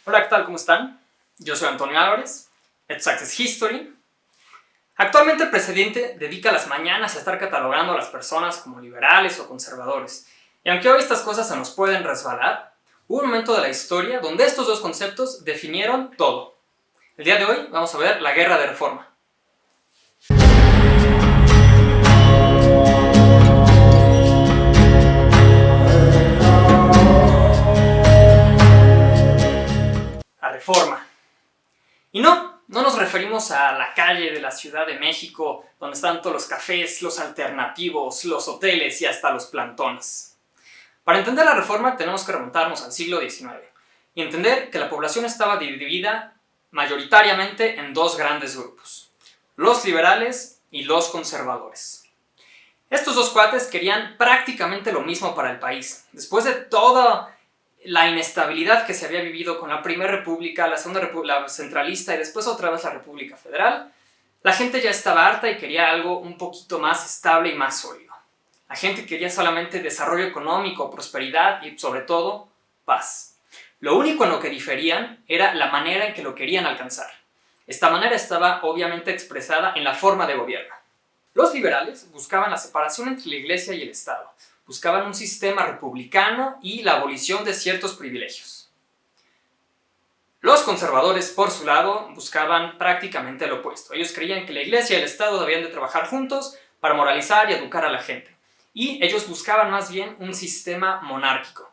Hola, ¿qué tal? ¿Cómo están? Yo soy Antonio Álvarez, esto es Access History. Actualmente el presidente dedica las mañanas a estar catalogando a las personas como liberales o conservadores. Y aunque hoy estas cosas se nos pueden resbalar, hubo un momento de la historia donde estos dos conceptos definieron todo. El día de hoy vamos a ver la Guerra de Reforma. La Reforma. Y no nos referimos a la calle de la Ciudad de México, donde están todos los cafés, los alternativos, los hoteles y hasta los plantones. Para entender la Reforma tenemos que remontarnos al siglo XIX y entender que la población estaba dividida mayoritariamente en dos grandes grupos: los liberales y los conservadores. Estos dos cuates querían prácticamente lo mismo para el país. Después de toda la inestabilidad que se había vivido con la Primera República, la Segunda República, la centralista y después otra vez la República Federal, la gente ya estaba harta y quería algo un poquito más estable y más sólido. La gente quería solamente desarrollo económico, prosperidad y, sobre todo, paz. Lo único en lo que diferían era la manera en que lo querían alcanzar. Esta manera estaba obviamente expresada en la forma de gobierno. Los liberales buscaban la separación entre la Iglesia y el Estado. Buscaban un sistema republicano y la abolición de ciertos privilegios. Los conservadores, por su lado, buscaban prácticamente lo opuesto. Ellos creían que la Iglesia y el Estado debían de trabajar juntos para moralizar y educar a la gente. Y ellos buscaban más bien un sistema monárquico.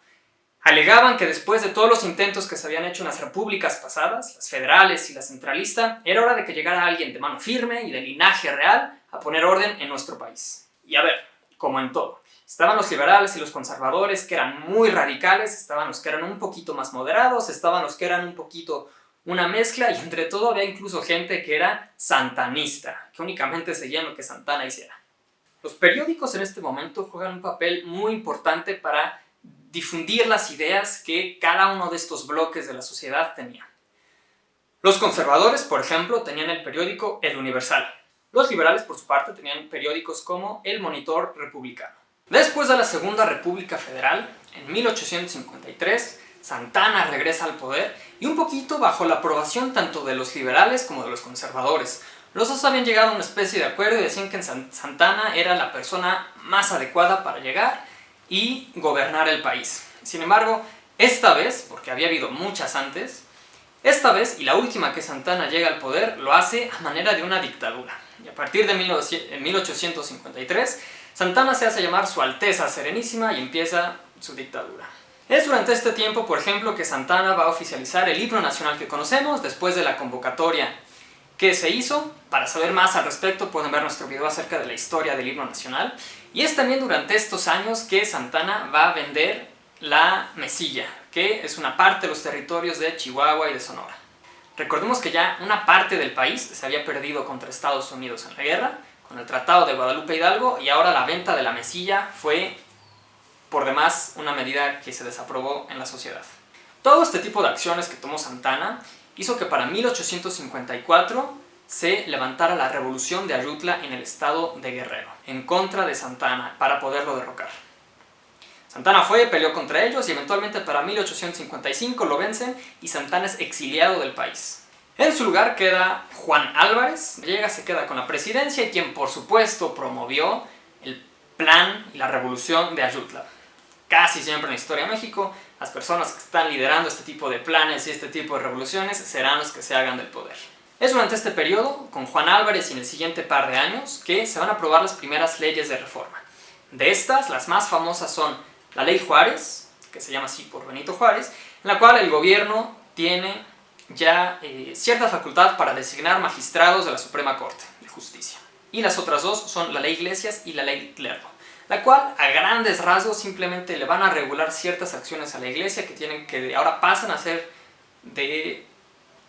Alegaban que después de todos los intentos que se habían hecho en las repúblicas pasadas, las federales y la centralista, era hora de que llegara alguien de mano firme y de linaje real a poner orden en nuestro país. Y a ver, como en todo, estaban los liberales y los conservadores, que eran muy radicales, estaban los que eran un poquito más moderados, estaban los que eran un poquito una mezcla, y entre todo había incluso gente que era santanista, que únicamente seguían lo que Santana hiciera. Los periódicos en este momento juegan un papel muy importante para difundir las ideas que cada uno de estos bloques de la sociedad tenía. Los conservadores, por ejemplo, tenían el periódico El Universal. Los liberales, por su parte, tenían periódicos como El Monitor Republicano. Después de la Segunda República Federal, en 1853, Santana regresa al poder y un poquito bajo la aprobación tanto de los liberales como de los conservadores. Los dos habían llegado a una especie de acuerdo y decían que Santana era la persona más adecuada para llegar y gobernar el país. Sin embargo, esta vez, porque había habido muchas antes, esta vez, y la última que Santana llega al poder, lo hace a manera de una dictadura. Y a partir de 1853, Santana se hace llamar Su Alteza Serenísima y empieza su dictadura. Es durante este tiempo, por ejemplo, que Santana va a oficializar el himno nacional que conocemos después de la convocatoria que se hizo. Para saber más al respecto pueden ver nuestro video acerca de la historia del himno nacional. Y es también durante estos años que Santana va a vender la Mesilla, que es una parte de los territorios de Chihuahua y de Sonora. Recordemos que ya una parte del país se había perdido contra Estados Unidos en la guerra, con el Tratado de Guadalupe Hidalgo, y ahora la venta de la Mesilla fue, por demás, una medida que se desaprobó en la sociedad. Todo este tipo de acciones que tomó Santana hizo que para 1854 se levantara la revolución de Ayutla en el estado de Guerrero, en contra de Santana, para poderlo derrocar. Santana peleó contra ellos y eventualmente para 1855 lo vencen y Santana es exiliado del país. En su lugar queda Juan Álvarez, se queda con la presidencia y quien por supuesto promovió el plan y la revolución de Ayutla. Casi siempre en la historia de México, las personas que están liderando este tipo de planes y este tipo de revoluciones serán los que se hagan del poder. Es durante este periodo, con Juan Álvarez y en el siguiente par de años, que se van a aprobar las primeras leyes de reforma. De estas, las más famosas son la Ley Juárez, que se llama así por Benito Juárez, en la cual el gobierno tiene ya cierta facultad para designar magistrados de la Suprema Corte de Justicia. Y las otras dos son la Ley Iglesias y la Ley Clergo, la cual a grandes rasgos simplemente le van a regular ciertas acciones a la Iglesia que ahora pasan a ser de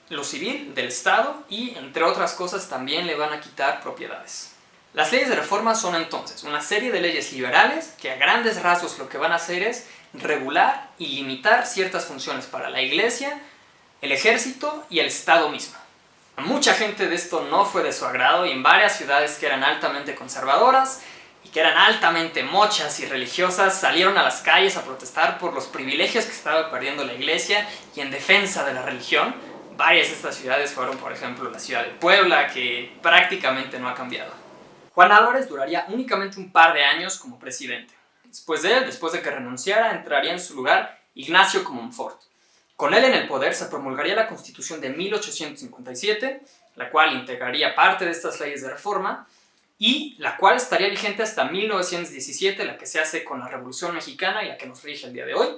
lo civil, del Estado, y entre otras cosas también le van a quitar propiedades. Las leyes de reforma son entonces una serie de leyes liberales que a grandes rasgos lo que van a hacer es regular y limitar ciertas funciones para la Iglesia, el ejército y el Estado mismo. A mucha gente de esto no fue de su agrado y en varias ciudades que eran altamente conservadoras y que eran altamente mochas y religiosas, salieron a las calles a protestar por los privilegios que estaba perdiendo la iglesia y en defensa de la religión. Varias de estas ciudades fueron, por ejemplo, la ciudad de Puebla, que prácticamente no ha cambiado. Juan Álvarez duraría únicamente un par de años como presidente. Después de que renunciara, entraría en su lugar Ignacio Comonfort. Con él en el poder se promulgaría la Constitución de 1857, la cual integraría parte de estas leyes de reforma, y la cual estaría vigente hasta 1917, la que se hace con la Revolución Mexicana y la que nos rige el día de hoy.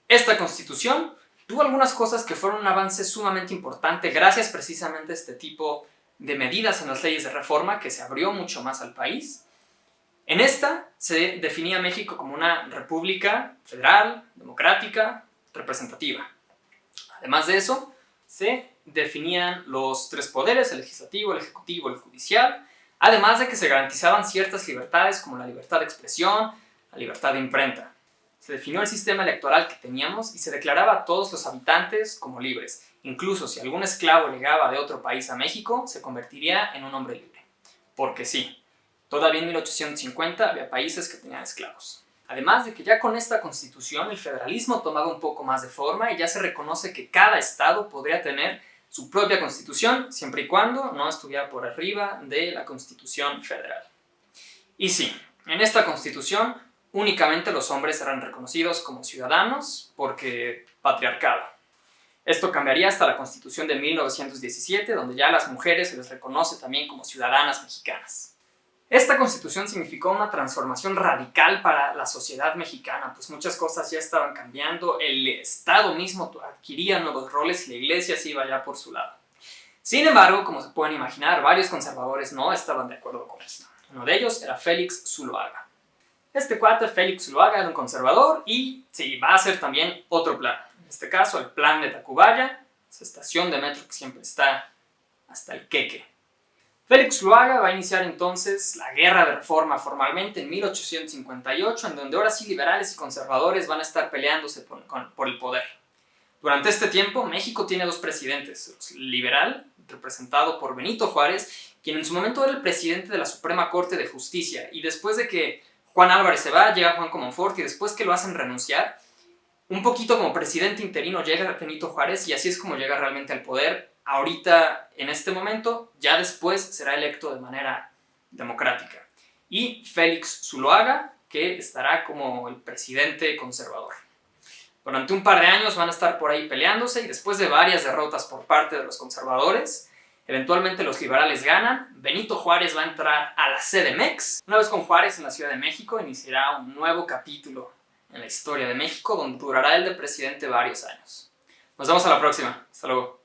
Esta Constitución tuvo algunas cosas que fueron un avance sumamente importante gracias precisamente a este tipo de medidas en las leyes de reforma que se abrió mucho más al país. En esta se definía a México como una república federal, democrática, representativa. Además de eso, se definían los tres poderes, el legislativo, el ejecutivo, el judicial, además de que se garantizaban ciertas libertades como la libertad de expresión, la libertad de imprenta. Se definió el sistema electoral que teníamos y se declaraba a todos los habitantes como libres. Incluso si algún esclavo llegaba de otro país a México, se convertiría en un hombre libre. Porque sí, todavía en 1850 había países que tenían esclavos. Además de que ya con esta constitución el federalismo tomaba un poco más de forma y ya se reconoce que cada estado podría tener su propia constitución, siempre y cuando no estuviera por arriba de la Constitución Federal. Y sí, en esta constitución únicamente los hombres eran reconocidos como ciudadanos porque patriarcado. Esto cambiaría hasta la Constitución de 1917, donde ya a las mujeres se les reconoce también como ciudadanas mexicanas. Esta constitución significó una transformación radical para la sociedad mexicana, pues muchas cosas ya estaban cambiando, el Estado mismo adquiría nuevos roles y la iglesia se iba ya por su lado. Sin embargo, como se pueden imaginar, varios conservadores no estaban de acuerdo con esto. Uno de ellos era Félix Zuloaga. Este cuate, Félix Zuloaga, era un conservador y sí, va a hacer también otro plan. En este caso, el plan de Tacubaya, esa estación de metro que siempre está hasta el queque. Félix Zuloaga va a iniciar entonces la guerra de reforma formalmente en 1858, en donde ahora sí liberales y conservadores van a estar peleándose por el poder. Durante este tiempo, México tiene dos presidentes, el liberal, representado por Benito Juárez, quien en su momento era el presidente de la Suprema Corte de Justicia, y después de que Juan Álvarez se va, llega Juan Comonfort, y después que lo hacen renunciar, un poquito como presidente interino llega Benito Juárez, y así es como llega realmente al poder. Ahorita, en este momento, ya después será electo de manera democrática. Y Félix Zuloaga, que estará como el presidente conservador. Durante un par de años van a estar por ahí peleándose y después de varias derrotas por parte de los conservadores, eventualmente los liberales ganan, Benito Juárez va a entrar a la CDMX. Una vez con Juárez en la Ciudad de México, iniciará un nuevo capítulo en la historia de México, donde durará el de presidente varios años. Nos vemos a la próxima. Hasta luego.